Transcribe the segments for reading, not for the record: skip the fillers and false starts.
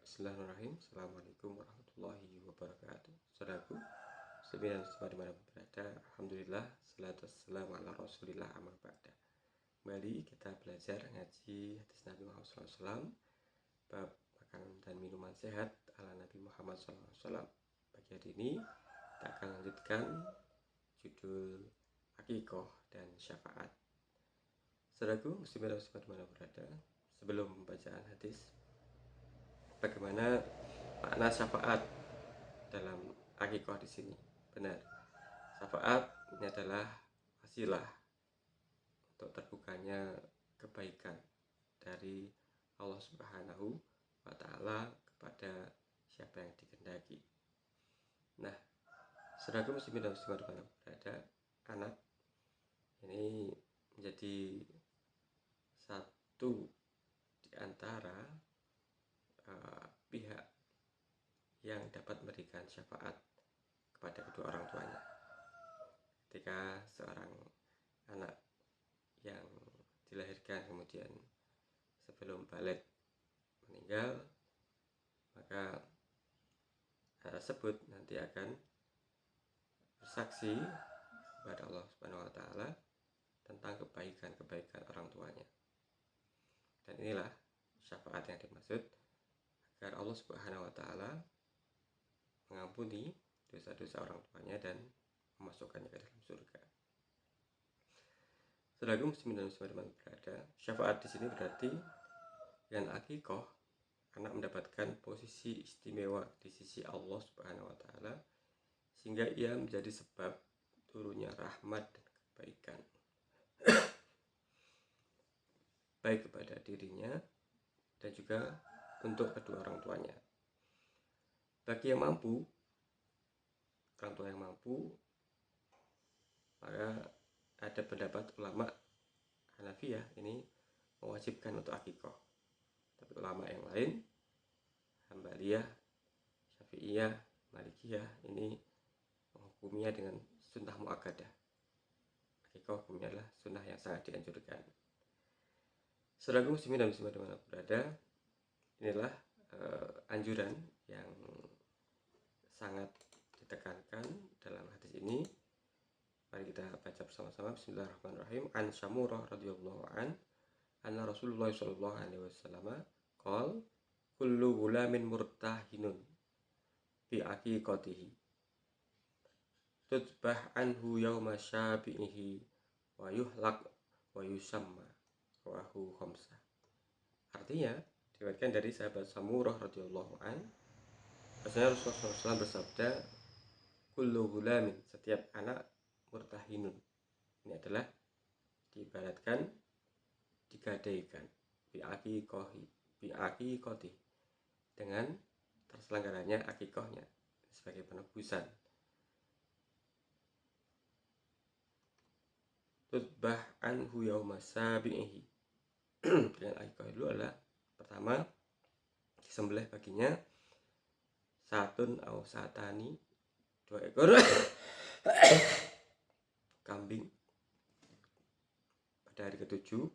Bismillahirrahmanirrahim. Assalamualaikum warahmatullahi wabarakatuh. Saudaraku, sembilan semua dimanapun berada, alhamdulillah, salatu wassalamu ala rasulillah amma ba'da. Kembali kita belajar ngaji hadis Nabi Muhammad SAW, bab makanan dan minuman sehat ala Nabi Muhammad SAW. Pagi hari ini kita akan lanjutkan judul akikoh dan syafaat. Saudaraku, sembilan semua dimanapun berada, sebelum pembacaan hadis, bagaimana makna syafaat dalam akikoh di sini? Benar, syafaat ini adalah wasilah untuk terbukanya kebaikan dari Allah Subhanahu wa Ta'ala kepada siapa yang dikehendaki. Nah, saudaraku muslimin dan muslimat dimana berada, anak ini menjadi satu di antara pihak yang dapat memberikan syafaat kepada kedua orang tuanya. Ketika seorang anak yang dilahirkan kemudian sebelum balik meninggal, maka anak tersebut nanti akan bersaksi kepada Allah Subhanahu wa Ta'ala tentang kebaikan-kebaikan orang tuanya. Dan inilah syafaat yang dimaksud, agar Allah Subhanahu wa Ta'ala mengampuni dosa-dosa orang tuanya dan memasukkannya ke dalam surga. Saudaraku muslimin dan muslimat berada, syafaat di sini berarti dengan akikoh anak mendapatkan posisi istimewa di sisi Allah Subhanahu wa Ta'ala, sehingga ia menjadi sebab turunnya rahmat dan kebaikan baik kepada dirinya dan juga untuk kedua orang tuanya. Bagi yang mampu, orang tua yang mampu, maka ada pendapat ulama Hanafiyah ini mewajibkan untuk akikoh. Tapi ulama yang lain, Hambaliyah, Syafi'iyah, Malikiyah, ini menghukumnya dengan sunnah muakkadah. Akikoh hukumnya adalah sunnah yang sangat dianjurkan. Saudaraku muslimin dan muslimat dimana berada, inilah anjuran yang sangat ditekankan dalam hadis ini. Mari kita baca bersama-sama. Bismillahirrahmanirrahim. An Samurah radhiyallahu an anna Rasulullah sallallahu alaihi wasallam qol kullu gulamin murtahinun bi aqiqatihi tutbah anhu yawma syabihi wa yuhlaq wa yusamma rawahu khamsah. Artinya, diriwayatkan dari sahabat Samurah radhiyallahu an, bahwasanya Rasulullah SAW bersabda, kullu gulamin, setiap anak, murtahinun, ini adalah diibaratkan, digadaikan, bi'aqiqoti, dengan terselenggaranya akikohnya sebagai penebusan. Tutbah anhu yawma sabihi, dengan akikoh itu adalah pertama, disembelih baginya satun au satani, 2 ekor kambing pada hari ke-7,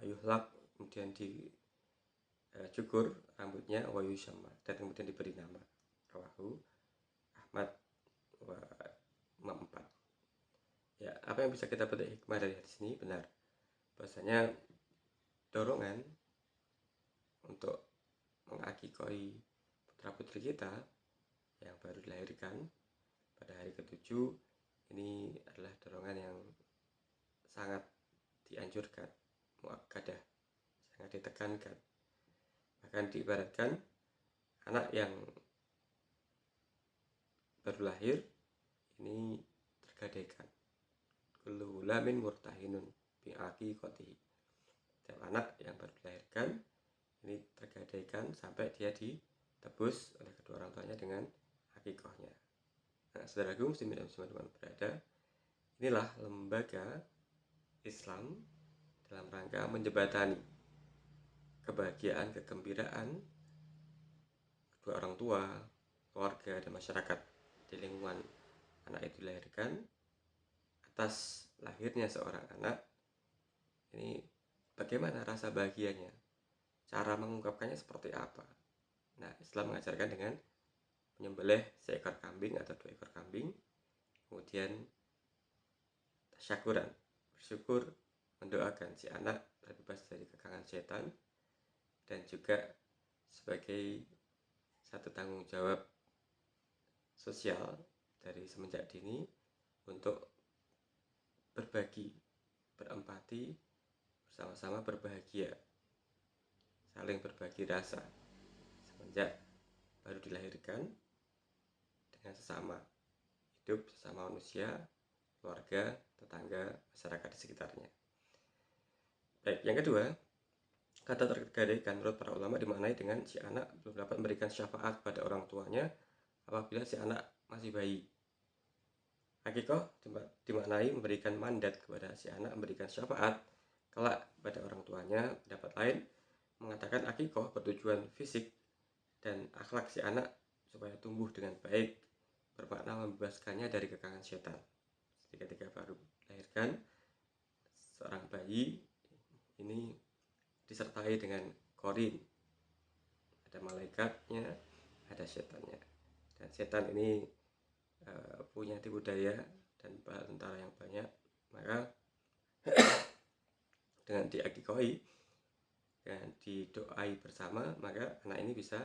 wayuhlak, kemudian dicukur rambutnya, wayusamma, dan kemudian diberi nama. Rawahu Ahmad wa Imam 4. Ya, apa yang bisa kita petik hikmah dari hadis ini? Benar, bahwasanya dorongan untuk mengakikoi putra-putri kita yang baru dilahirkan pada hari ke-7 ini adalah dorongan yang sangat dianjurkan, muakkadah, sangat ditekankan. Bahkan diibaratkan anak yang baru lahir ini tergadaikan. Kullu gulamin murtahinun bi aqiqatihi. Setiap anak yang baru dilahirkan ini tergadaikan sampai dia ditebus oleh kedua orang tuanya dengan akikohnya. Nah, saudaraku muslimin dan muslimat berada, inilah lembaga Islam dalam rangka menjembatani kebahagiaan, kegembiraan kedua orang tua, keluarga, dan masyarakat di lingkungan anak itu dilahirkan. Atas lahirnya seorang anak ini, bagaimana rasa bahagianya, cara mengungkapkannya seperti apa. Nah, Islam mengajarkan dengan menyembelih seekor kambing atau 2 ekor kambing, kemudian tasyakuran, bersyukur, mendoakan si anak terbebas dari kekangan setan, dan juga sebagai satu tanggung jawab sosial dari semenjak dini untuk berbagi, berempati, bersama-sama berbahagia, saling berbagi rasa semenjak baru dilahirkan dengan sesama, hidup sesama manusia, keluarga, tetangga, masyarakat di sekitarnya. Baik, yang kedua, kata tergadaikan menurut para ulama dimaknai dengan si anak belum dapat memberikan syafaat pada orang tuanya apabila si anak masih bayi. Akikoh dimaknai memberikan mandat kepada si anak memberikan syafaat kelak pada orang tuanya. Pendapat lain mengatakan akikoh bertujuan fisik dan akhlak si anak supaya tumbuh dengan baik, bermakna membebaskannya dari kekangan setan. Ketika baru dilahirkan, seorang bayi ini disertai dengan korin, ada malaikatnya, ada setannya, dan setan ini punya tipu daya dan bala tentara yang banyak. Maka dengan diakikoi dan didoai bersama, maka anak ini bisa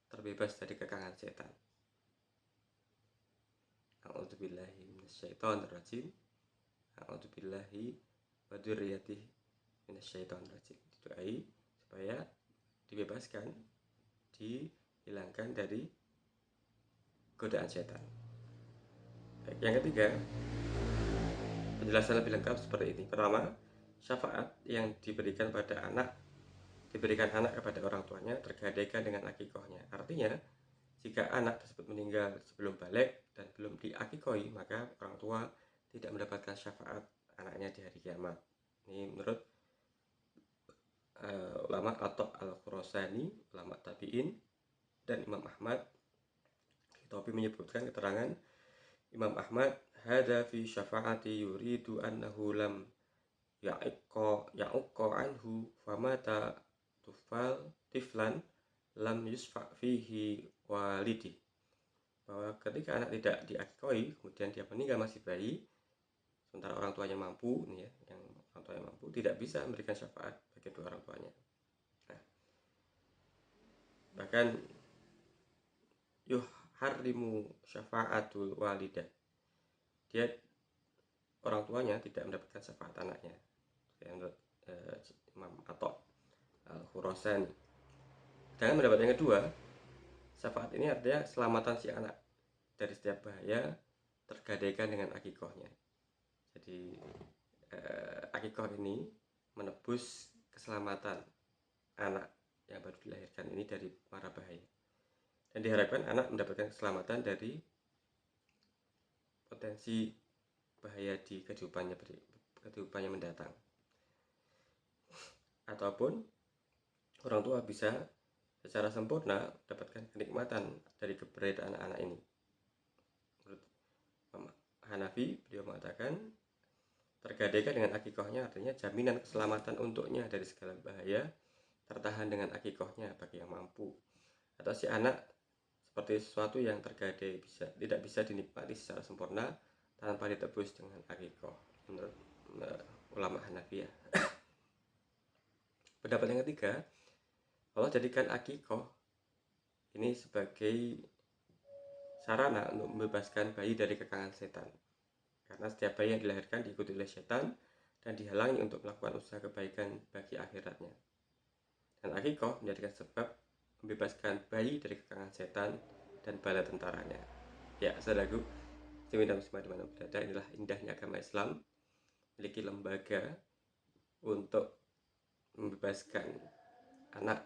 terbebas dari kekangan setan. A'udzubillahi minasyaitonirrajim. A'udzubillahi wa dzurriyyatihi minasyaitonirrajim. Didoai supaya dibebaskan, dihilangkan dari godaan setan. Baik, yang ketiga, penjelasan lebih lengkap seperti ini. Pertama, syafaat yang diberikan anak kepada orang tuanya tergadaikan dengan akikohnya. Artinya, jika anak tersebut meninggal sebelum balik dan belum diakikoi, maka orang tua tidak mendapatkan syafaat anaknya di hari kiamat. Ini menurut ulama Atok Al-Khurasani, ulama tabi'in, dan Imam Ahmad. Topi menyebutkan keterangan Imam Ahmad, hadza fi syafaati yuridu annahu lam ya'uqqa anhu famata tiflan lam yusfa fihi walidi. Bahwa ketika anak tidak diakikoi, kemudian dia meninggal masih bayi, sementara orang tuanya mampu, nih ya, yang orang tuanya mampu, tidak bisa memberikan syafaat bagi kedua orang tuanya. Nah, bahkan yuharrimu syafaatul walidah, dia orang tuanya tidak mendapatkan syafaat anaknya. Menurut Imam Atok Al-Khurasani. Dan pendapat yang kedua, syafaat ini artinya keselamatan si anak dari setiap bahaya tergadaikan dengan akikohnya. Jadi akikoh ini menebus keselamatan anak yang baru dilahirkan ini dari mara bahaya. Dan diharapkan anak mendapatkan keselamatan dari potensi bahaya di kehidupannya mendatang. Ataupun orang tua bisa secara sempurna mendapatkan kenikmatan dari keberadaan anak ini. Menurut Hanafi, beliau mengatakan tergadaikan dengan akikohnya artinya jaminan keselamatan untuknya dari segala bahaya tertahan dengan akikohnya bagi yang mampu. Atau si anak seperti sesuatu yang tergadai tidak bisa dinikmati secara sempurna tanpa ditebus dengan akikoh. Menurut ulama Hanafiyah. Pendapat yang ketiga, Allah jadikan akikoh ini sebagai sarana untuk membebaskan bayi dari kekangan setan. Karena setiap bayi yang dilahirkan diikuti oleh setan dan dihalangi untuk melakukan usaha kebaikan bagi akhiratnya. Dan akikoh menjadikan sebab membebaskan bayi dari kekangan setan dan bala tentaranya. Ya, saudaraku, muslimin dan muslimat dimanapun berada, inilah indahnya agama Islam, memiliki lembaga untuk membebaskan anak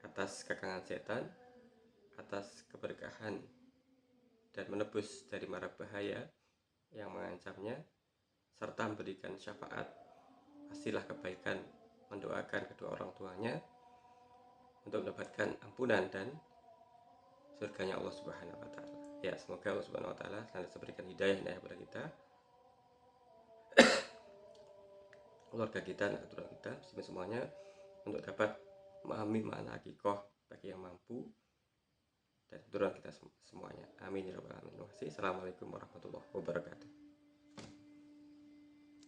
atas kekangan setan, atas keberkahan, dan menebus dari mara bahaya yang mengancamnya, serta memberikan syafaat pastilah kebaikan, mendoakan kedua orang tuanya untuk mendapatkan ampunan dan surganya Allah Subhanahu wa taala. Ya, semoga Allah Subhanahu wa taala senantiasa berikan hidayah kepada kita, keluarga kita, dan keturunan kita, semuanya untuk dapat memahami makna akikoh bagi bagi yang mampu, dan keturunan kita semuanya. Amin ya rabbal alamin. Terima kasih. Assalamualaikum warahmatullahi wabarakatuh.